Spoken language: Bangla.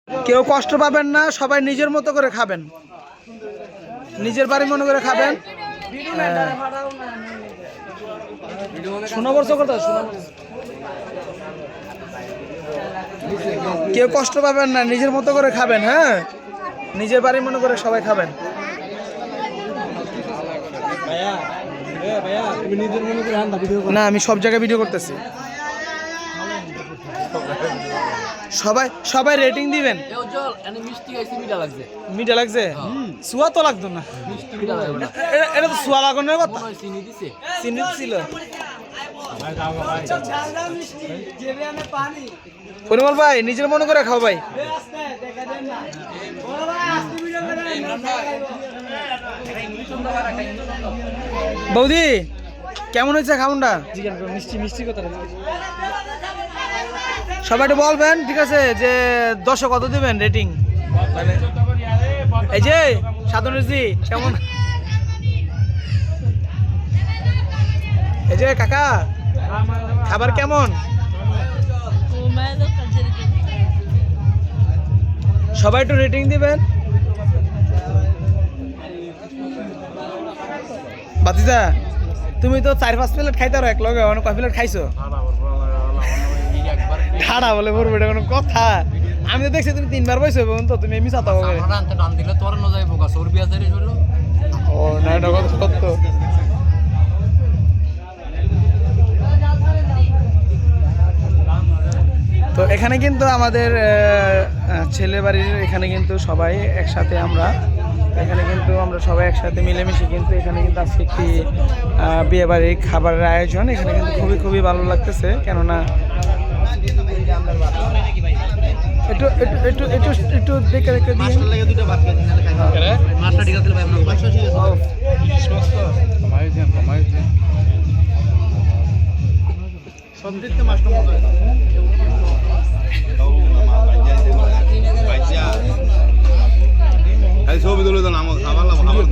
কেউ কষ্ট পাবেন না, সবাই নিজের মতো করে খাবেন, নিজের বাড়ি মনে করে খাবেন। কেউ কষ্ট পাবেন না, নিজের মতো করে খাবেন। হ্যাঁ, নিজের বাড়ি মনে করে সবাই খাবেন। না, আমি সব জায়গায় ভিডিও করতেছি। সবাই সবাই রেটিং দিবেন। মিঠা লাগছে, সুয়া তো লাগতো না। এটা তো সুয়া লাগানোর কথা, চিনি ছিল। পরিমল ভাই, নিজের মনে করে খাও ভাই। বৌদি, কেমন হয়েছে খাউনটা? মিষ্টি মিষ্টি কথা সবাই একটু বলবেন, ঠিক আছে? যে 10 কত দিবেন রেটিং? মানে এই যে সাধনজি কেমন? এই যে কাকা, খাবার কেমন? সবাই একটু রেটিং দিবেন। বাতিজা, তুমি তো 4-5 প্লেট খাইতে পারো এক লগে, অনেক কয় প্লেট খাইছো? ঠাড়া বলে পড়বে, এটা কোনো কথা? আমি তো দেখছি তুমি 3 বার বইছো, তো তুমি এমনি চাতা হবে। ও না, এটা কথা সত্য। তো এখানে কিন্তু আমাদের ছেলে বাড়ির এখানে কিন্তু সবাই একসাথে, আমরা এখানে কিন্তু আমরা সবাই একসাথে মিলেমিশে কিন্তু এখানে কিন্তু আজকে একটি বিয়ে বাড়ির খাবারের আয়োজন। এখানে কিন্তু খুবই খুবই ভালো লাগতেছে, কেননা একটু একটু একটু একটু একটু দেখে দেখে ছবি তুলে দেন আমার খাবার